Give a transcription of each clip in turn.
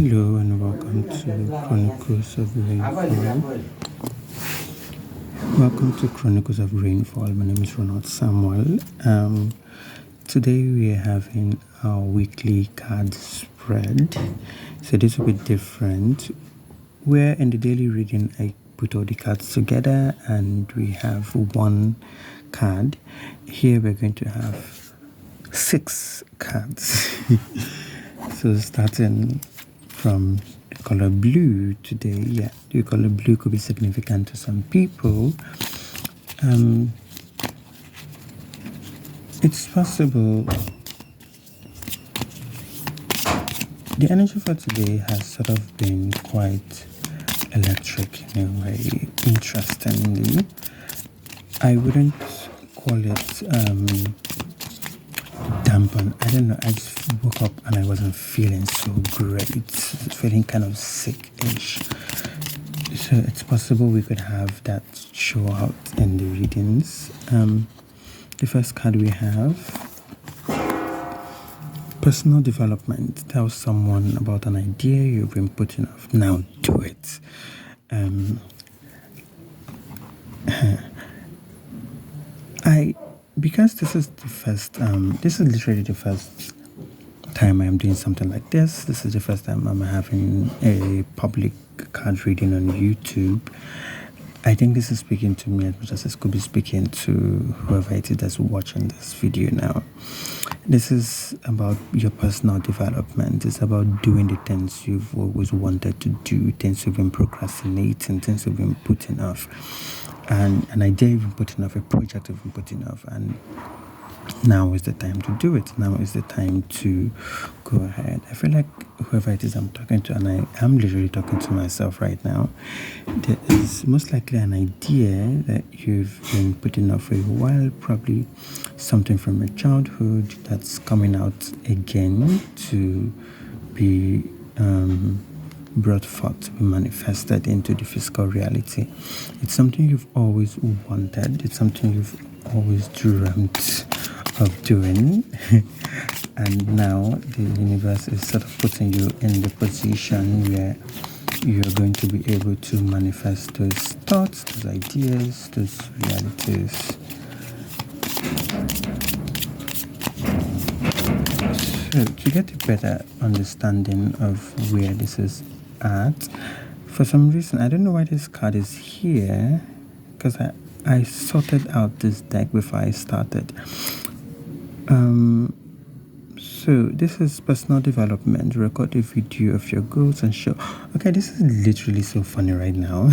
Hello and welcome to Chronicles of Raignfall. Welcome to Chronicles of Raignfall. My name is Ronald Samuel. Today we are having our weekly card spread. So this will be different. Where in the daily reading I put all the cards together and we have one card. Here we're going to have 6 cards. So starting from the color blue today, the color blue could be significant to some people. It's possible the energy for today has sort of been quite electric in a way. Interestingly, I wouldn't call it dampen. I don't know, I just woke up and I wasn't feeling so great, feeling kind of sick-ish. So it's possible we could have that show out in the readings. The first card we have, personal development. Tell someone about an idea you've been putting off. Now do it. Because this is the first, this is literally the first time I'm doing something like this. This is the first time I'm having a public card reading on YouTube. I think this is speaking to me as much as this could be speaking to whoever it is that's watching this video now. This is about your personal development. It's about doing the things you've always wanted to do, things you've been procrastinating, things you've been putting off. And an idea you've been putting off, a project you've been putting off, and now is the time to do it. Now is the time to go ahead. I feel like whoever it is I'm talking to, and I am literally talking to myself right now, there is most likely an idea that you've been putting off for a while, probably something from your childhood that's coming out again to be brought forth, to be manifested into the physical reality. It's something you've always wanted. It's something you've always dreamt of doing. And now the universe is sort of putting you in the position where you're going to be able to manifest those thoughts, those ideas, those realities. So to get a better understanding of where this is at, for some reason, I don't know why this card is here, because I sorted out this deck before I started. So this is personal development. Record a video of your goals and show. Okay, this is literally so funny right now.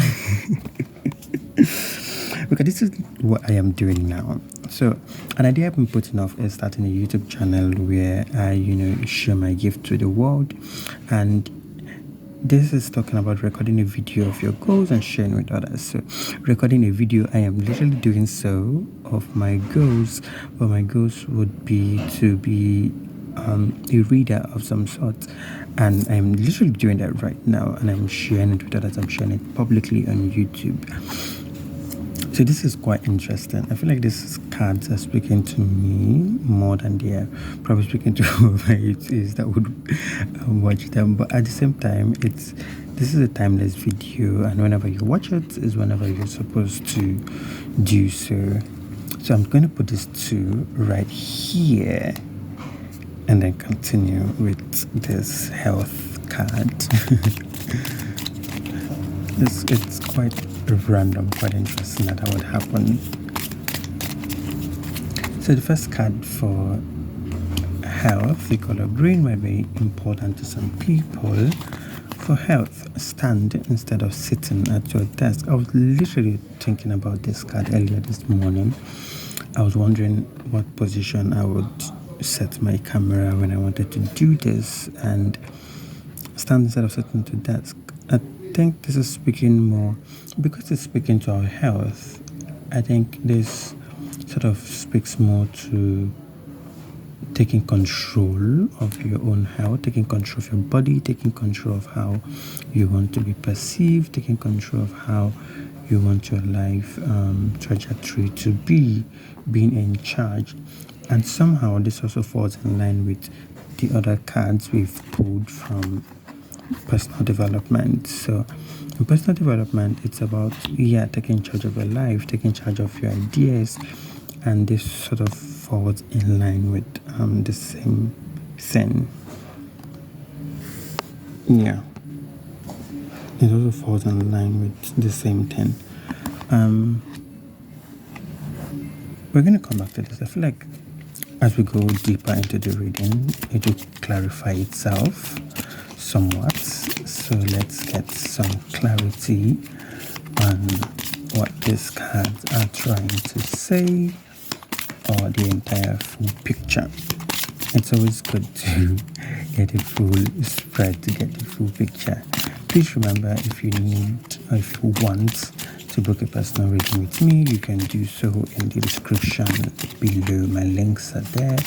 Because this is what I am doing now. So an idea I've been putting off is starting a YouTube channel where I, share my gift to the world. And this is talking about recording a video of your goals and sharing with others. So recording a video, I am literally doing so of my goals, but my goals would be to be a reader of some sort, and I'm literally doing that right now, and I'm sharing it with others. I'm sharing it publicly on YouTube. So this is quite interesting. I feel like these cards are speaking to me more than they are probably speaking to whoever it is that would watch them. But at the same time, this is a timeless video, and whenever you watch it is whenever you're supposed to do so. So I'm going to put this 2 right here, and then continue with this health card. It's quite random, quite interesting that would happen. So the first card for health, the color green, might be important to some people. For health, stand instead of sitting at your desk. I was literally thinking about this card earlier this morning. I was wondering what position I would set my camera when I wanted to do this, and stand instead of sitting at the desk. I think this is speaking more, because it's speaking to our health. I think this sort of speaks more to taking control of your own health, taking control of your body, taking control of how you want to be perceived, taking control of how you want your life trajectory to be, being in charge. And somehow this also falls in line with the other cards we've pulled from personal development. So in personal development, it's about taking charge of your life, taking charge of your ideas, and this sort of falls in line with the same thing. Yeah, it also falls in line with the same thing. We're going to come back to this. I feel like as we go deeper into the reading, it will clarify itself somewhat. So let's get some clarity on what these cards are trying to say, or the entire full picture. It's always good to get a full spread, to get the full picture. Please remember, if you need or if you want to book a personal reading with me, you can do so in the description below. My links are there.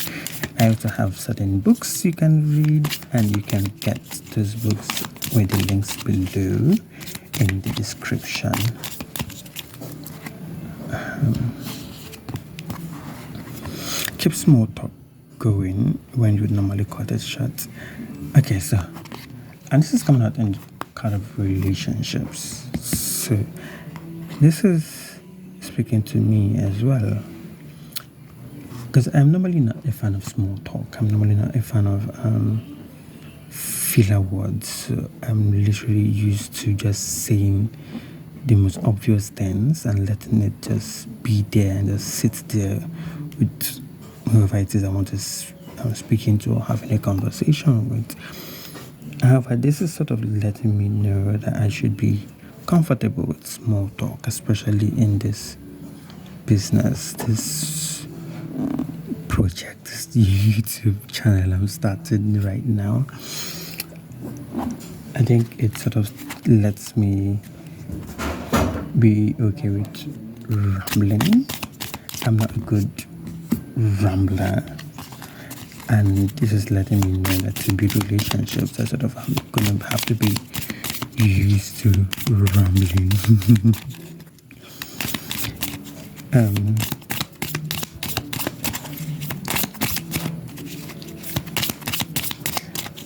I also have certain books you can read, and you can get those books with the links below in the description. Keep small talk going when you normally cut it short. Okay, so, and this is coming out in kind of relationships. So this is speaking to me as well, because I'm normally not a fan of small talk. I'm normally not a fan of filler words. So I'm literally used to just saying the most obvious things and letting it just be there and just sit there with whoever it is I want to speaking to or having a conversation with. However, this is sort of letting me know that I should be comfortable with small talk, especially in this business, this project, this YouTube channel I'm starting right now. I think it sort of lets me be okay with rambling. I'm not a good rambler, and this is letting me know that to build relationships, I sort of I'm gonna have to be used to rambling.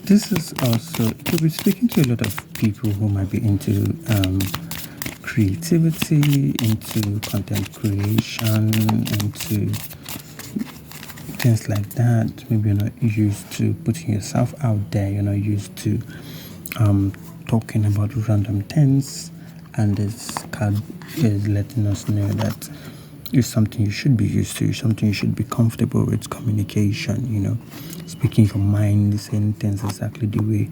This is also, you'll be speaking to a lot of people who might be into creativity, into content creation, into things like that. Maybe you're not used to putting yourself out there, you're not used to talking about random things, and this card is letting us know that it's something you should be used to, something you should be comfortable with. Communication, speaking your mind, saying things exactly the way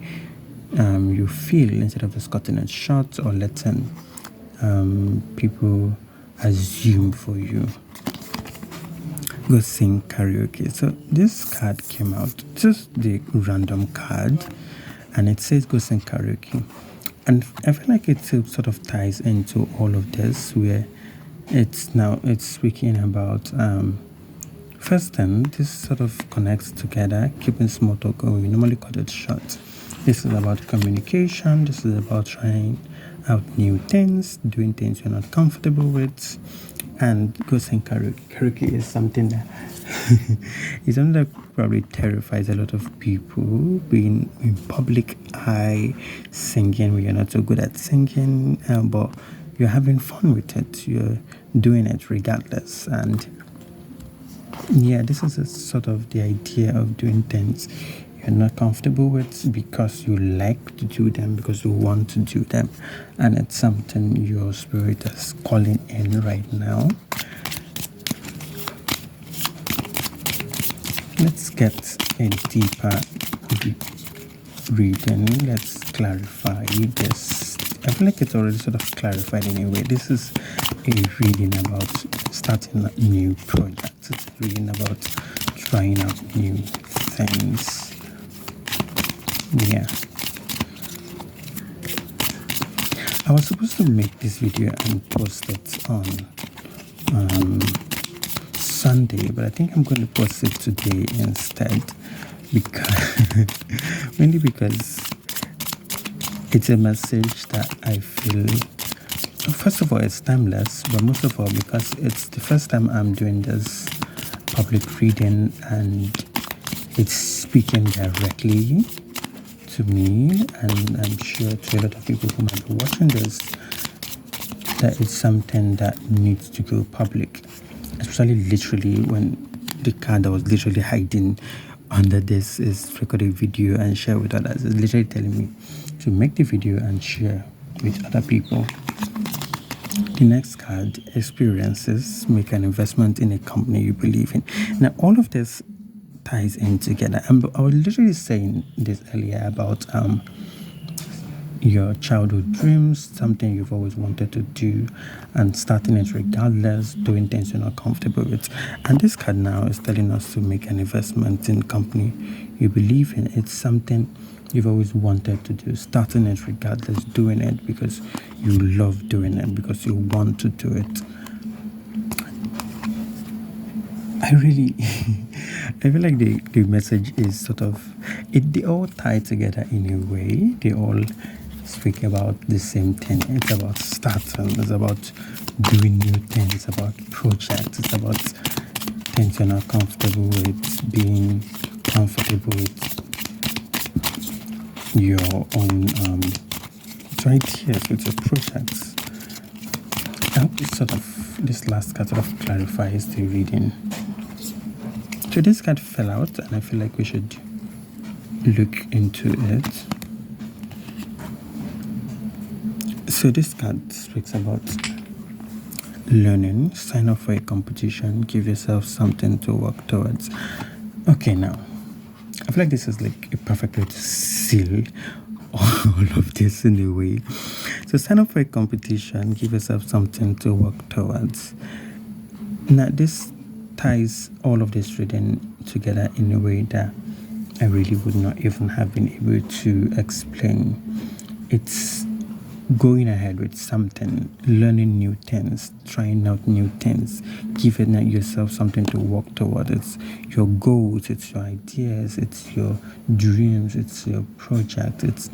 you feel, instead of just cutting it short or letting people assume for you. Go sing karaoke. So this card came out, just the random card, and it says go sing karaoke. And I feel like it sort of ties into all of this, where it's speaking about first thing, this sort of connects together, keeping small talk going. We normally cut it short. This is about communication. This is about trying out new things, doing things you're not comfortable with, and go sing karaoke. Karaoke is something that is something that probably terrifies a lot of people. Being in public eye, singing when you're not so good at singing, but you're having fun with it. You're doing it regardless. And this is sort of the idea of doing things you're not comfortable with because you like to do them, because you want to do them, and it's something your spirit is calling in right now. Let's get a deeper reading. Let's clarify this. I feel like it's already sort of clarified anyway. This is a reading about starting a new project. It's a reading about trying out new things. I was supposed to make this video and post it on Sunday, but I think I'm going to post it today instead, mainly because it's a message that I feel, first of all, it's timeless, but most of all because it's the first time I'm doing this public reading, and it's speaking directly to me, and I'm sure to a lot of people who might be watching this, that it's something that needs to go public, especially literally when the card that was literally hiding under this is recorded video and share with others. It's literally telling me to make the video and share with other people. The next card, experiences, make an investment in a company you believe in. Now, all of this ties in together. I was literally saying this earlier about your childhood dreams, something you've always wanted to do, and starting it regardless, doing things you're not comfortable with. And this card now is telling us to make an investment in a company you believe in. It's something you've always wanted to do, starting it regardless, doing it because you love doing it, because you want to do it. I feel like the message is sort of, they all tie together in a way. They all speak about the same thing. It's about starting, it's about doing new things, it's about projects, it's about things you're not comfortable with, being comfortable with your own it's right here, so it's your projects. I hope this last card sort of clarifies the reading. So this card fell out, and I feel like we should look into it. So this card speaks about learning, sign up for a competition, give yourself something to work towards. Okay, now I feel like this is like a perfect way to seal all of this in a way. So sign up for a competition, give yourself something to work towards. Now this ties all of this reading together in a way that I really would not even have been able to explain. It's going ahead with something, learning new things, trying out new things, giving yourself something to work toward. It's your goals, it's your ideas, it's your dreams, it's your project, it's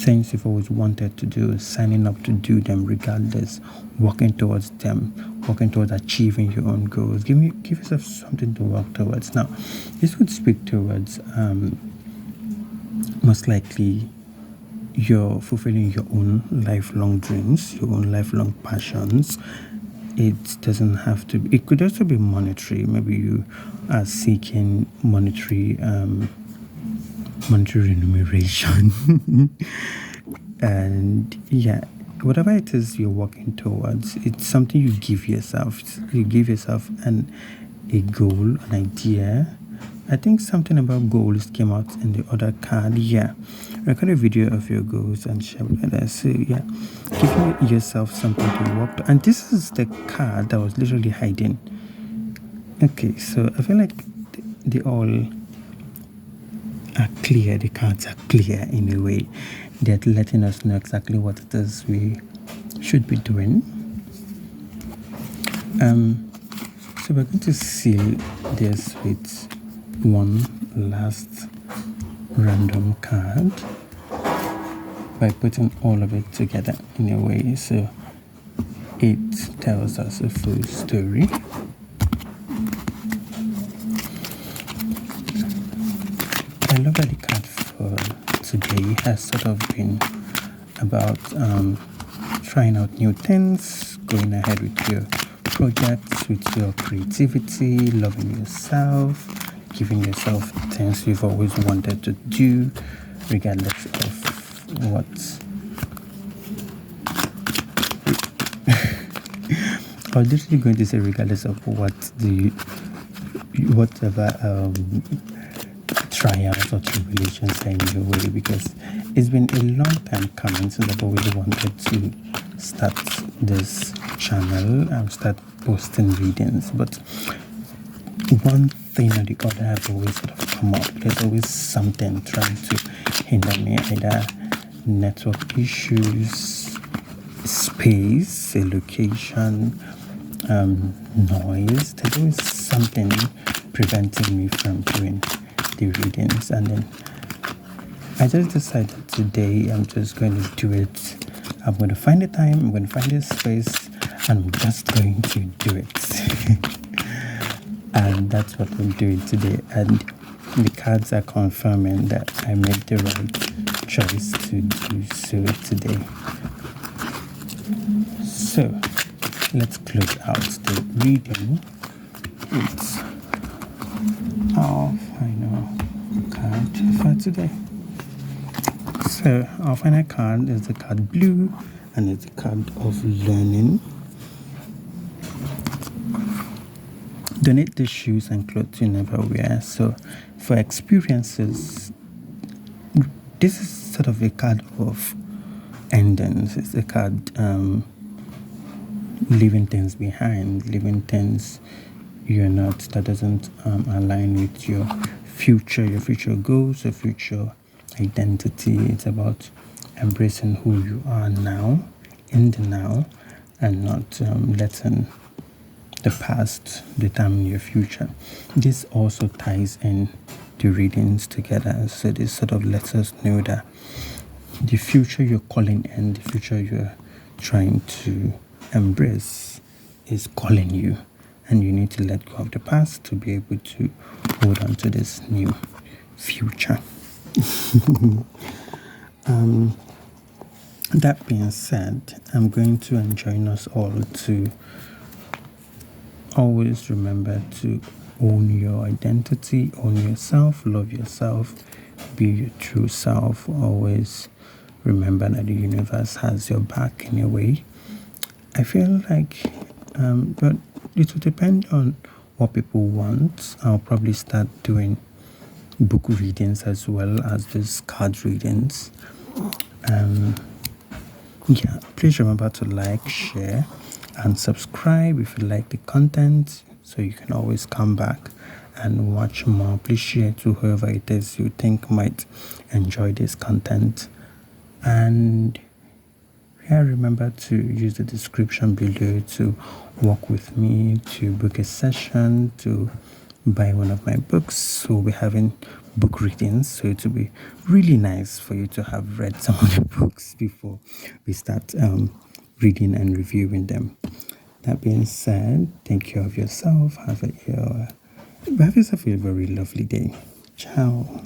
things you've always wanted to do, signing up to do them regardless, working towards them, working towards achieving your own goals. Give yourself something to work towards. Now, this would speak towards most likely you're fulfilling your own lifelong dreams, your own lifelong passions. It doesn't have to be, it could also be monetary. Maybe you are seeking monetary remuneration. And yeah, whatever it is you're working towards, it's something you give yourself. You give yourself a goal, an idea. I think something about goals came out in the other card. Yeah, record a video of your goals and share with others. So yeah, give yourself something to work to. And this is the card that was literally hiding. Okay, so I feel like they all are clear. The cards are clear in a way. They're letting us know exactly what it is we should be doing. So we're going to seal this with one last random card by putting all of it together in a way so it tells us a full story. I love that the card for today has sort of been about trying out new things, going ahead with your projects, with your creativity, loving yourself, giving yourself things you've always wanted to do, regardless of what. I was literally going to say regardless of whatever trials or tribulations are in your way, because it's been a long time coming since I've always wanted to start this channel and start posting readings, but one thing or the other have always sort of come up. There's always something trying to hinder me, either network issues, space, a location, noise. There's always something preventing me from doing the readings, and then I just decided today I'm just going to do it. I'm going to find the time, I'm going to find the space, and I'm just going to do it. And that's what I'm doing today. And the cards are confirming that I made the right choice to do so today. So let's close out the reading with our final card for today. So our final card is the card blue, and it's the card of learning. Donate the shoes and clothes you never wear. So for experiences, this is sort of a card of endings. It's a card leaving things behind, leaving things that doesn't align with your future goals, your future identity. It's about embracing who you are now, in the now, and not letting the past determine your future. This also ties in the readings together. So this sort of lets us know that the future you're calling in, the future you're trying to embrace is calling you, and you need to let go of the past to be able to hold on to this new future. That being said, I'm going to enjoin us all to always remember to own your identity, own yourself, love yourself, be your true self. Always remember that the universe has your back in a way. I feel like, but it will depend on what people want. I'll probably start doing book readings as well as these card readings. Yeah, please remember to like, share, and subscribe if you like the content, so you can always come back and watch more. Please share to whoever it is you think might enjoy this content. And yeah, remember to use the description below to work with me, to book a session, to buy one of my books. We'll be having book readings, so it will be really nice for you to have read some of the books before we start reading and reviewing them. That being said, take care of yourself. Have yourself a very lovely day. Ciao.